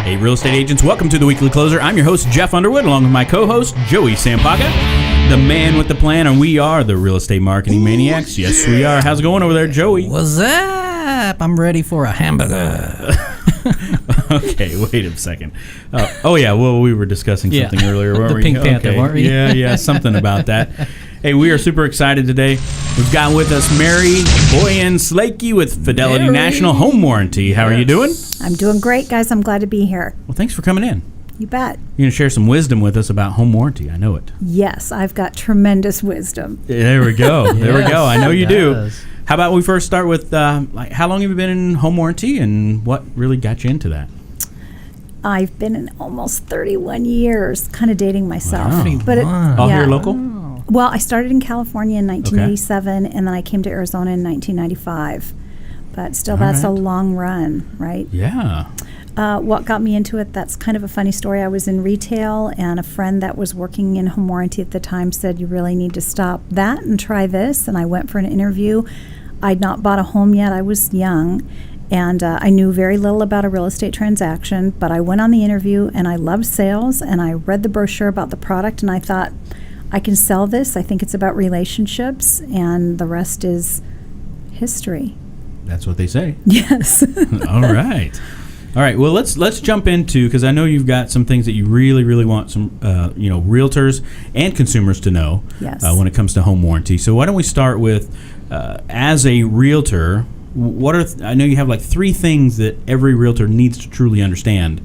Hey, real estate agents, welcome to the Weekly Closer. I'm your host, Jeff Underwood, along with my co-host, Joey Sampaga, the man with the plan, and we are the Real Estate Marketing Maniacs. Yes, we are. How's it going over there, Joey? What's up? I'm ready for a hamburger. Okay, wait a second. We were discussing something earlier, weren't we? The Pink Panther, weren't we? Yeah, something about that. Hey, we are super excited today. We've got with us Mary Boyan Slakey with Fidelity National Home Warranty. How are you doing? I'm doing great, guys. I'm glad to be here. Well, thanks for coming in. You bet. You're going to share some wisdom with us about home warranty. I know it. Yes, I've got tremendous wisdom. There we go. There we go. I know you do. Does. How about we first start with how long have you been in home warranty and what really got you into that? I've been in almost 31 years, kind of dating myself. Wow. But All here local? Well, I started in California in 1987, and then I came to Arizona in 1995. But still, that's a long run, right? Yeah. What got me into it, that's kind of a funny story. I was in retail, and a friend that was working in home warranty at the time said, you really need to stop that and try this. And I went for an interview. I'd not bought a home yet. I was young, and I knew very little about a real estate transaction. But I went on the interview, and I loved sales, and I read the brochure about the product, and I thought, I can sell this. I think it's about relationships, and the rest is history. That's what they say. Yes. All right. Well, let's jump into, because I know you've got some things that you really want some realtors and consumers to know. Yes. When it comes to home warranty. So why don't we start with as a realtor, what are I know you have like 3 things that every realtor needs to truly understand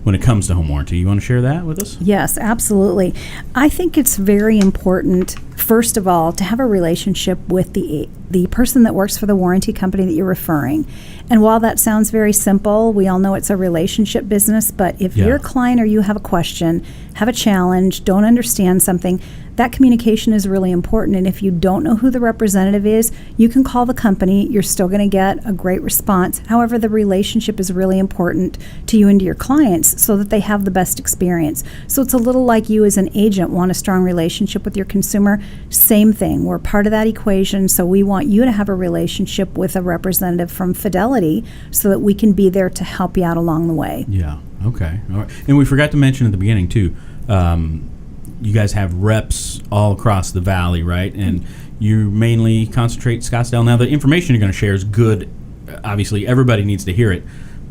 when it comes to home warranty. You want to share that with us? Yes, absolutely. I think it's very important, first of all, to have a relationship with the person that works for the warranty company that you're referring. And while that sounds very simple, we all know it's a relationship business, but if you're a client or you have a question, have a challenge, don't understand something, that communication is really important. And if you don't know who the representative is, you can call the company. You're still going to get a great response. However, the relationship is really important to you and to your clients so that they have the best experience. So it's a little like you as an agent want a strong relationship with your consumer. Same thing. We're part of that equation. So we want you to have a relationship with a representative from Fidelity so that we can be there to help you out along the way. Yeah. Okay. All right. And we forgot to mention at the beginning, too, you guys have reps all across the valley, right? And you mainly concentrate Scottsdale. Now, the information you're going to share is good. Obviously, everybody needs to hear it,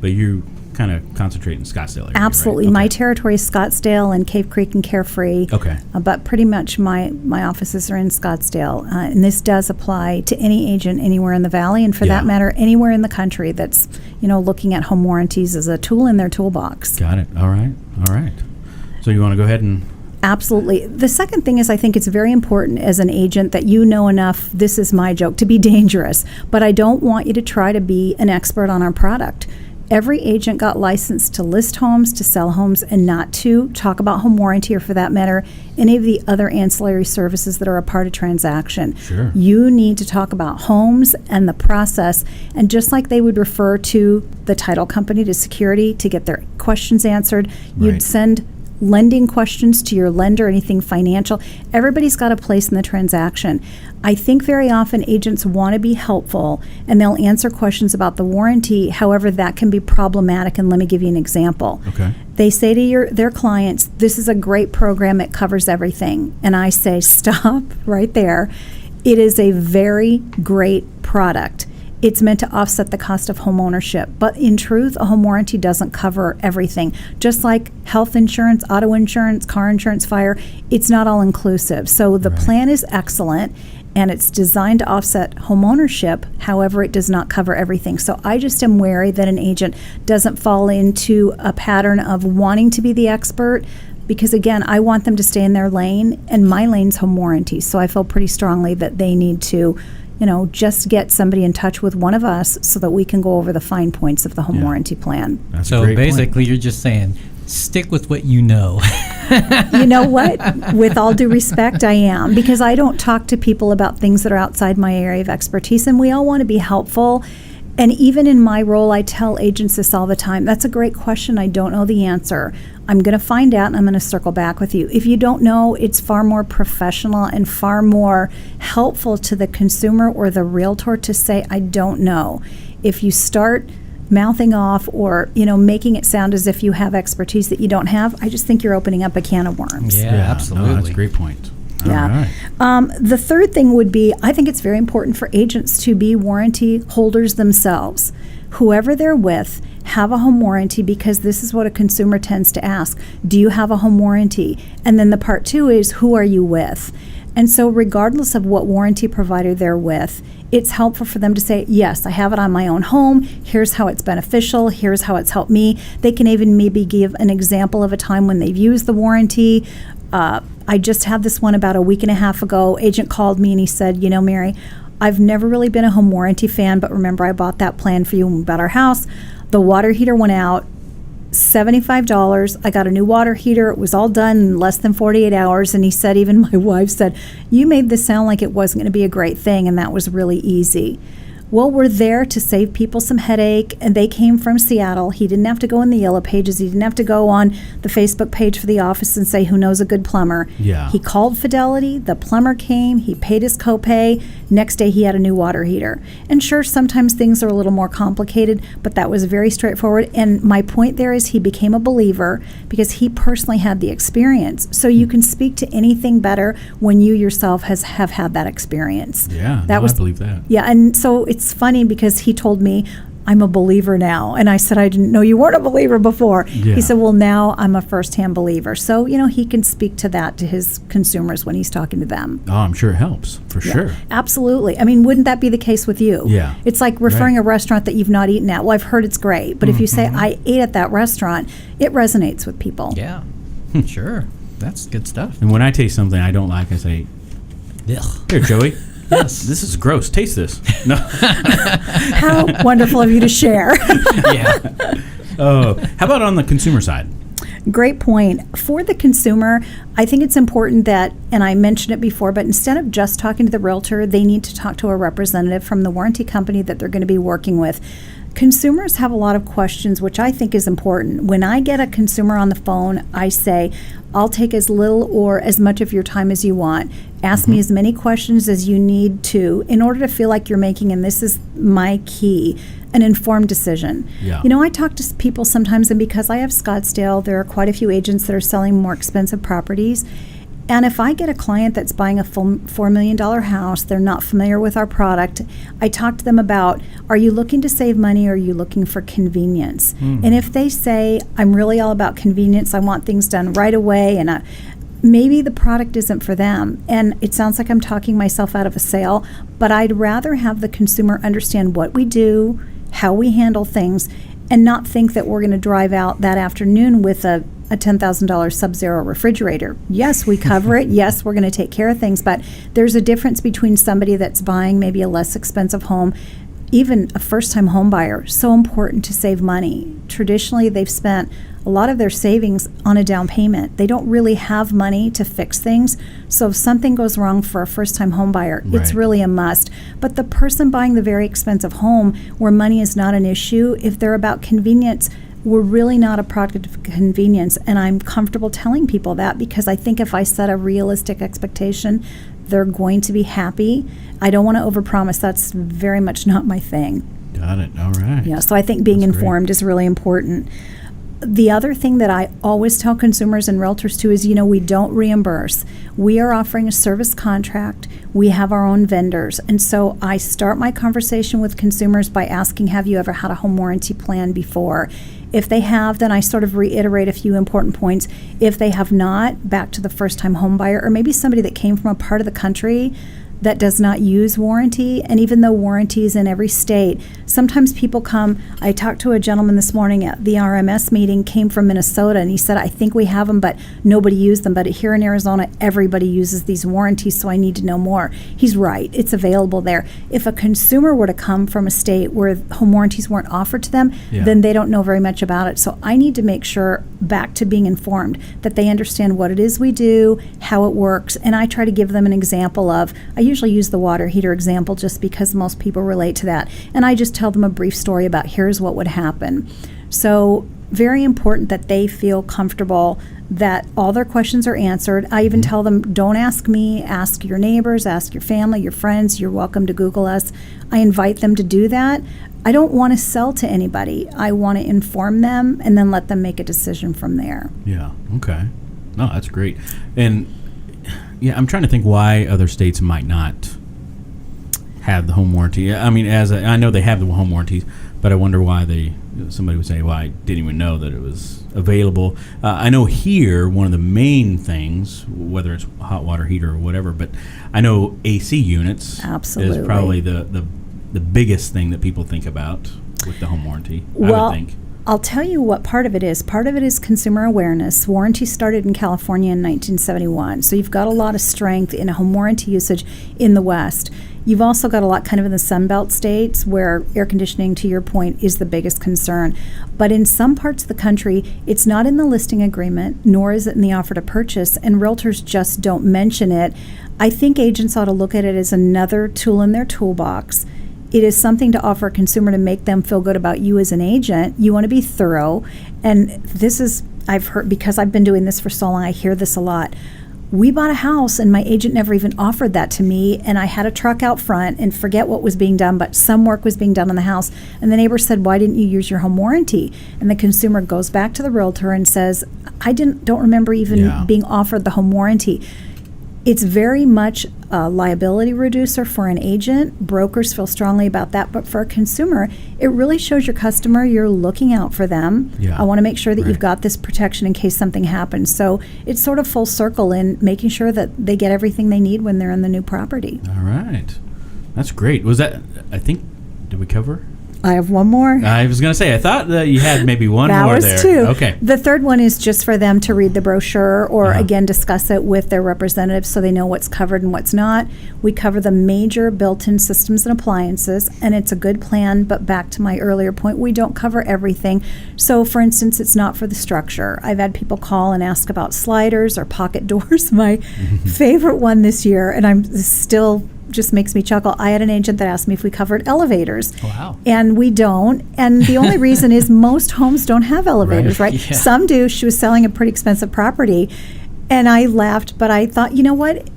but you kind of concentrate in Scottsdale area. Absolutely. Right? Okay. My territory is Scottsdale and Cave Creek and Carefree. Okay. But pretty much my offices are in Scottsdale. And this does apply to any agent anywhere in the valley, and for that matter, anywhere in the country that's, looking at home warranties as a tool in their toolbox. Got it. All right. So you want to go ahead and... Absolutely. The second thing is I think it's very important as an agent that you know enough, this is my joke, to be dangerous. But I don't want you to try to be an expert on our product. Every agent got licensed to list homes, to sell homes, and not to talk about home warranty or, for that matter, any of the other ancillary services that are a part of transaction. Sure. You need to talk about homes and the process, and just like they would refer to the title company to security to get their questions answered, you'd send lending questions to your lender, anything financial. Everybody's got a place in the transaction. I think very often agents want to be helpful and they'll answer questions about the warranty. However, that can be problematic, and let me give you an example. Okay. They say to their clients, this is a great program, it covers everything. And I say, stop right there. It is a very great product. It's meant to offset the cost of home ownership. But in truth, a home warranty doesn't cover everything. Just like health insurance, auto insurance, car insurance, fire, it's not all inclusive. So the plan is excellent, and it's designed to offset home ownership. However, it does not cover everything. So I just am wary that an agent doesn't fall into a pattern of wanting to be the expert, because again, I want them to stay in their lane, and my lane's home warranty. So I feel pretty strongly that they need to just get somebody in touch with one of us so that we can go over the fine points of the home warranty plan. That's so a great basically, point. you're just saying, stick with what you know. You know what? With all due respect, I am, because I don't talk to people about things that are outside my area of expertise, and we all want to be helpful. And even in my role, I tell agents this all the time. That's a great question. I don't know the answer. I'm going to find out, and I'm going to circle back with you. If you don't know, it's far more professional and far more helpful to the consumer or the realtor to say, I don't know. If you start mouthing off or, making it sound as if you have expertise that you don't have, I just think you're opening up a can of worms. Yeah, absolutely. No, that's a great point. Yeah. All right. The third thing would be, I think it's very important for agents to be warranty holders themselves. Whoever they're with, have a home warranty, because this is what a consumer tends to ask. Do you have a home warranty? And then the part two is, who are you with? And so regardless of what warranty provider they're with, it's helpful for them to say, yes, I have it on my own home. Here's how it's beneficial. Here's how it's helped me. They can even maybe give an example of a time when they've used the warranty. I just had this one about a week and a half ago. Agent called me and he said, Mary, I've never really been a home warranty fan, but remember I bought that plan for you when we bought our house. The water heater went out, $75. I got a new water heater. It was all done in less than 48 hours. And he said, even my wife said, you made this sound like it wasn't going to be a great thing, and that was really easy. Well, we're there to save people some headache, and they came from Seattle. He didn't have to go in the yellow pages. He didn't have to go on the Facebook page for the office and say, who knows a good plumber? Yeah. He called Fidelity. The plumber came. He paid his copay. Next day, he had a new water heater. And sure, sometimes things are a little more complicated, but that was very straightforward. And my point there is he became a believer because he personally had the experience. So you can speak to anything better when you yourself have had that experience. Yeah, I believe that. Yeah, and so it's funny because he told me, I'm a believer now. And I said, I didn't know you weren't a believer before. Yeah. He said, well, now I'm a first-hand believer. So, he can speak to that to his consumers when he's talking to them. Oh, I'm sure it helps, for sure. Absolutely. I mean, wouldn't that be the case with you? Yeah. It's like referring a restaurant that you've not eaten at. Well, I've heard it's great. But if you say, I ate at that restaurant, it resonates with people. Yeah, sure. That's good stuff. And when I taste something I don't like, I say, Ugh. here, Joey. Yes. This is gross. Taste this. No. How wonderful of you to share. Yeah. Oh, how about on the consumer side? Great point. For the consumer, I think it's important that, and I mentioned it before, but instead of just talking to the realtor, they need to talk to a representative from the warranty company that they're going to be working with. Consumers have a lot of questions, which I think is important. When I get a consumer on the phone, I say, I'll take as little or as much of your time as you want. Ask me as many questions as you need to in order to feel like you're making, and this is my key, an informed decision. Yeah. I talk to people sometimes, and because I have Scottsdale, there are quite a few agents that are selling more expensive properties. And if I get a client that's buying a full $4 million house, they're not familiar with our product, I talk to them about, are you looking to save money or are you looking for convenience? And if they say, I'm really all about convenience, I want things done right away, and maybe the product isn't for them. And it sounds like I'm talking myself out of a sale, but I'd rather have the consumer understand what we do, how we handle things, and not think that we're going to drive out that afternoon with a $10,000 Sub-Zero refrigerator. Yes, we cover it. Yes, we're going to take care of things. But there's a difference between somebody that's buying maybe a less expensive home, even a first-time home buyer. So important to save money. Traditionally, they've spent a lot of their savings on a down payment. They don't really have money to fix things. So if something goes wrong for a first-time home buyer, it's Right. really a must. But the person buying the very expensive home where money is not an issue, if they're about convenience, we're really not a product of convenience. And I'm comfortable telling people that because I think if I set a realistic expectation, they're going to be happy. I don't want to overpromise. That's very much not my thing. Got it. All right. Yeah, so I think being That's great. informed is really important. The other thing that I always tell consumers and realtors too is, we don't reimburse. We are offering a service contract. We have our own vendors. And so I start my conversation with consumers by asking, have you ever had a home warranty plan before? If they have, then I sort of reiterate a few important points. If they have not, back to the first-time home buyer, or maybe somebody that came from a part of the country that does not use warranty. And even though warranty is in every state, sometimes people come. I talked to a gentleman this morning at the RMS meeting, came from Minnesota, and he said, I think we have them, but nobody used them. But here in Arizona, everybody uses these warranties, so I need to know more. He's right. It's available there. If a consumer were to come from a state where home warranties weren't offered to them, Yeah. then they don't know very much about it. So I need to make sure, back to being informed, that they understand what it is we do, how it works, and I try to give them an example of, I usually use the water heater example just because most people relate to that. And I just tell them a brief story about here's what would happen. So very important that they feel comfortable that all their questions are answered. I even tell them, don't ask me, ask your neighbors, ask your family, your friends. You're welcome to Google us. I invite them to do that. I don't want to sell to anybody. I want to inform them and then let them make a decision from there. Yeah. Okay. No, that's great. And yeah, I'm trying to think why other states might not have the home warranty. I mean, I know they have the home warranties, but I wonder why somebody would say, well, I didn't even know that it was available. I know here, one of the main things, whether it's hot water heater or whatever, but I know AC units Absolutely. is probably the biggest thing that people think about with the home warranty, I Well, would think. I'll tell you what part of it is. Part of it is consumer awareness. Warranty started in California in 1971. So you've got a lot of strength in home warranty usage in the West. You've also got a lot kind of in the Sunbelt states where air conditioning, to your point, is the biggest concern. But in some parts of the country, it's not in the listing agreement, nor is it in the offer to purchase, and realtors just don't mention it. I think agents ought to look at it as another tool in their toolbox. It is something to offer a consumer to make them feel good about you as an agent. You want to be thorough. And this is, I've heard, because I've been doing this for so long, I hear this a lot. We bought a house and my agent never even offered that to me, and I had a truck out front and forget what was being done, but some work was being done on the house, and the neighbor said, why didn't you use your home warranty? And the consumer goes back to the realtor and says, I don't remember even being offered the home warranty. It's very much a liability reducer for an agent. Brokers feel strongly about that. But for a consumer, it really shows your customer you're looking out for them. Yeah. I want to make sure that Right. you've got this protection in case something happens. So it's sort of full circle in making sure that they get everything they need when they're in the new property. All right. That's great. Was that, I think, did we cover? I have one more. I was going to say, I thought that you had maybe one That more was there. two. Okay. The third one is just for them to read the brochure or, Uh-huh. again, discuss it with their representatives so they know what's covered and what's not. We cover the major built-in systems and appliances, and it's a good plan, but back to my earlier point, we don't cover everything. So, for instance, it's not for the structure. I've had people call and ask about sliders or pocket doors. My favorite one this year, and I'm still just makes me chuckle. I had an agent that asked me if we covered elevators. Wow. And we don't. And the only reason is most homes don't have elevators, right? Yeah. Some do. She was selling a pretty expensive property. And I laughed, but I thought, you know what?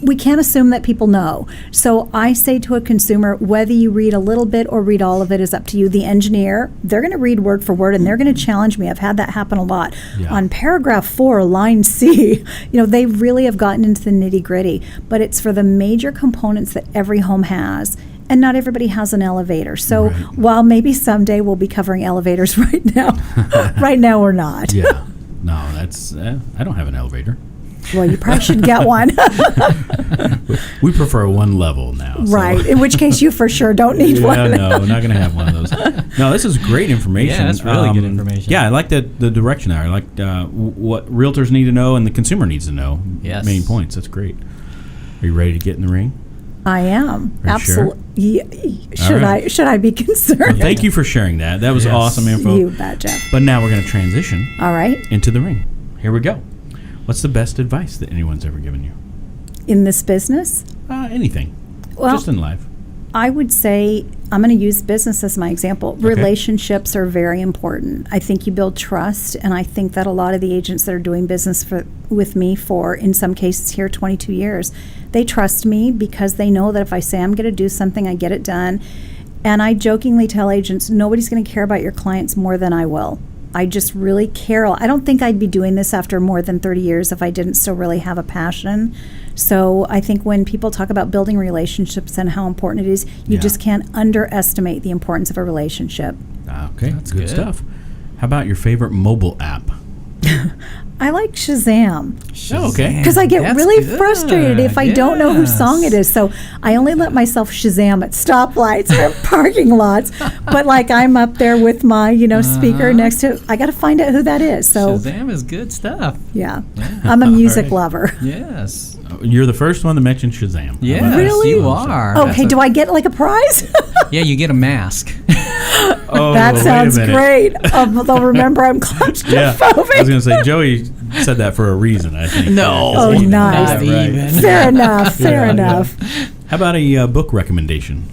We can't assume that people know. So I say to a consumer, whether you read a little bit or read all of it is up to you. The engineer, they're going to read word for word and they're going to challenge me. I've had that happen a lot. Yeah. On paragraph 4, line C, they really have gotten into the nitty gritty. But it's for the major components that every home has. And not everybody has an elevator. So Right. while maybe someday we'll be covering elevators right now we're not. Yeah. No, that's, I don't have an elevator. Well, you probably should get one. We prefer one level now. so- Right. In which case you for sure don't need Yeah, one. no, we're not going to have one of those. No, this is great information. Yeah, that's really good information. Yeah, I like the direction there. I like what realtors need to know and the consumer needs to know. Yes. Main points. That's great. Are you ready to get in the ring? I am. Are you sure? Absolutely. Should I be concerned? Well, thank you for sharing that. That was Yes. awesome info. You bet, Jeff. But now we're going to transition All right. into the ring. Here we go. What's the best advice that anyone's ever given you? In this business, Anything. Well, Just in life. I would say I'm going to use business as my example. Okay. Relationships are very important. I think you build trust, and I think that a lot of the agents that are doing business with me for, in some cases here, 22 years, they trust me because they know that if I say I'm going to do something, I get it done. And I jokingly tell agents, nobody's going to care about your clients more than I will. I just really care. I don't think I'd be doing this after more than 30 years if I didn't still really have a passion. So I think when people talk about building relationships and how important it is, you Yeah. just can't underestimate the importance of a relationship. Okay, That's good good. stuff. How about your favorite mobile app? I like Shazam Oh, okay. because I get That's really good. frustrated if I don't know whose song it Yes. is. So I only let myself Shazam at stoplights or parking lots. But like I'm up there with my, speaker next to, I got to find out who that is. So Shazam is good stuff. yeah, I'm a music right. lover. Yes. You're the first one to mention Shazam. How Yes, about that? Really? you are. Okay, do I get like a prize? Yeah, you get a mask. Oh, That wait a sounds minute. great. They'll remember I'm claustrophobic. Yeah, I was going to say, Joey said that for a reason, I think. No. Oh, Yeah, nice. Not right. even. Fair enough. Fair Yeah, enough. How about a book recommendation?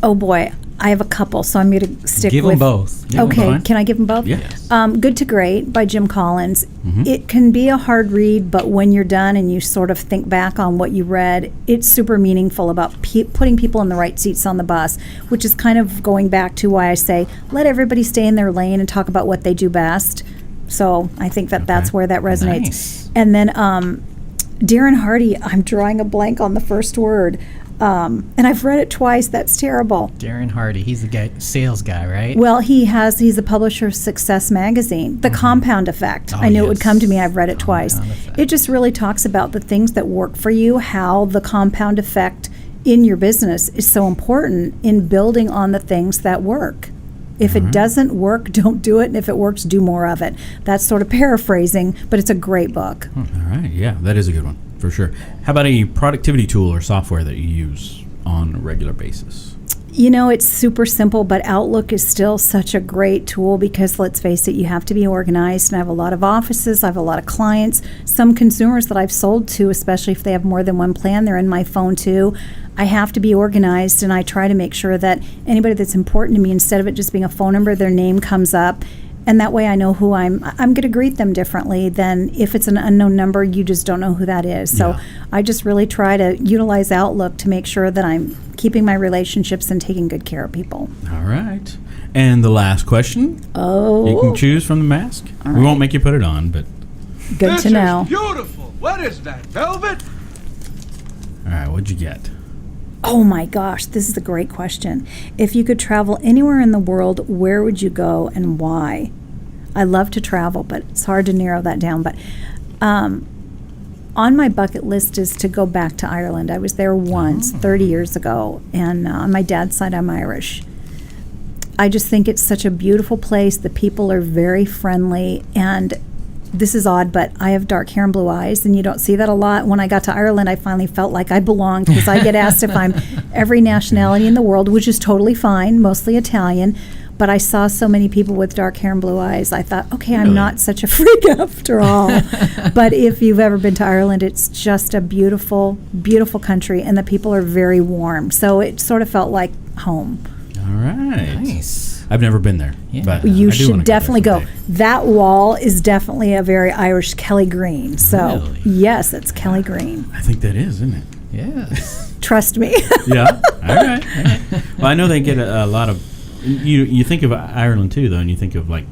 Oh boy, I have a couple, so I'm going to stick Give with them both. Yeah, Okay, fine. can I give them both? Yes. Good to Great by Jim Collins. Mm-hmm. It can be a hard read, but when you're done and you sort of think back on what you read, it's super meaningful about putting people in the right seats on the bus, which is kind of going back to why I say let everybody stay in their lane and talk about what they do best. So I think that's where that resonates. Nice. And then Darren Hardy, I'm drawing a blank on the first word. And I've read it twice. That's terrible. Darren Hardy, he's the guy, sales guy, right? Well, he's the publisher of Success Magazine. The Compound Effect. Oh, I knew it would yes. come to me. I've read it twice. Compound Effect. It just really talks about the things that work for you, how the compound effect in your business is so important in building on the things that work. If it doesn't work, don't do it. And if it works, do more of it. That's sort of paraphrasing, but it's a great book. All right. Yeah, that is a good one for sure. How about a productivity tool or software that you use on a regular basis? You know, it's super simple, but Outlook is still such a great tool because, let's face it, you have to be organized. And I have a lot of offices, I have a lot of clients, some consumers that I've sold to, especially if they have more than one plan, they're in my phone too. I have to be organized, and I try to make sure that anybody that's important to me, instead of it just being a phone number, their name comes up. And that way I know who I'm going to greet them differently than if it's an unknown number, you just don't know who that is. So Yeah. I just really try to utilize Outlook to make sure that I'm keeping my relationships and taking good care of people. All right. And the last question. Oh, You can choose from the mask. All We won't right. make you put it on, but good This to know. is beautiful. What is that, velvet? all right, what'd you get? Oh my gosh, this is a great question. If you could travel anywhere in the world, where would you go and why? I love to travel, but it's hard to narrow that down. But on my bucket list is to go back to Ireland. I was there once, 30 years ago, and on my dad's side, I'm Irish. I just think it's such a beautiful place. The people are very friendly, and this is odd, but I have dark hair and blue eyes, and you don't see that a lot. When I got to Ireland, I finally felt like I belonged because I get asked if I'm every nationality in the world, which is totally fine, mostly Italian. But I saw so many people with dark hair and blue eyes. I thought, okay, I'm Really? not such a freak after all. But if you've ever been to Ireland, it's just a beautiful, beautiful country, and the people are very warm. So it sort of felt like home. All right. Nice. I've never been there. Yeah. But You I do wanna should definitely there go. someday. That wall is definitely a very Irish Kelly Green. So, Really? yes, it's Kelly Green. I think that is, isn't it? Yes. Trust me. Yeah. All right. All right. Well, I know they get a lot of. You think of Ireland too, though, and you think of like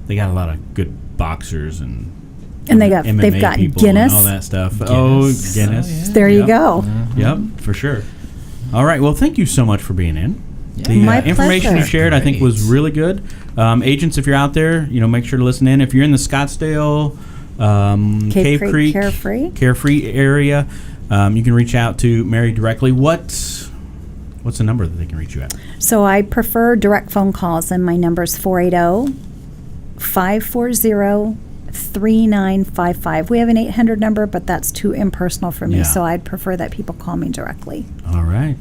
they got a lot of good boxers and And they've MMA got people Guinness. and all that stuff. Guinness. Oh, Oh, Guinness. yeah. There you Yep. go. Yep, for sure. All right. Well, thank you so much for being in. Yeah. The My information you pleasure. shared, I think, was Great. really good. Agents, if you're out there, make sure to listen in. If you're in the Scottsdale, Cave Creek, Carefree area, you can reach out to Mary directly. What's the number that they can reach you at? So I prefer direct phone calls, and my number is 480-540-3955. We have an 800 number, but that's too impersonal for me, Yeah. so I'd prefer that people call me directly. All right.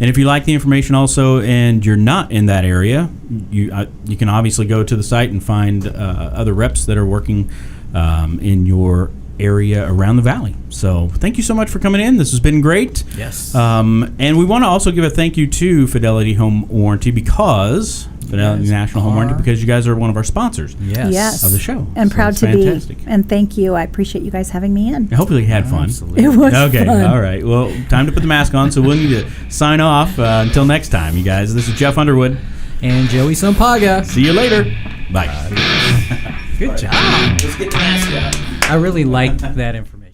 And if you like the information also and you're not in that area, you can obviously go to the site and find other reps that are working in your area around the valley. So thank you so much for coming in. This has been great. Yes. And we want to also give a thank you to Fidelity Home Warranty because guys National Home Warranty, are- because you guys are one of our sponsors Yes. of the show. And So proud it's to fantastic. be. And thank you. I appreciate you guys having me in. I hopefully you had fun. Absolutely. It was Okay, fun. all right. Well, time to put the mask on, so we'll need to sign off. Until next time, you guys. This is Jeff Underwood. And Joey Sampaga. See you later. Bye. Good job. Let's get the mask out. I really liked that information.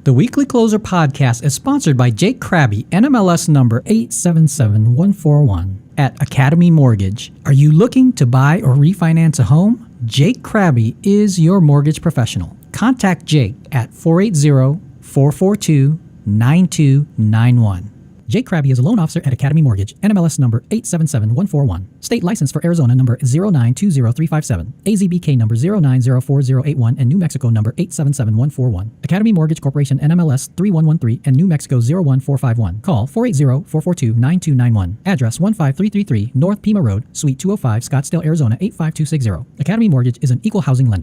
The Weekly Closer podcast is sponsored by Jake Krabby, NMLS number 877141 at Academy Mortgage. Are you looking to buy or refinance a home? Jake Krabby is your mortgage professional. Contact Jake at 480-442-9291. Jake Krabby is a loan officer at Academy Mortgage, NMLS number 877141. State license for Arizona number 0920357, AZBK number 0904081, and New Mexico number 877141. Academy Mortgage Corporation, NMLS 3113, and New Mexico 01451. Call 480-442-9291. Address 15333 North Pima Road, Suite 205, Scottsdale, Arizona 85260. Academy Mortgage is an equal housing lender.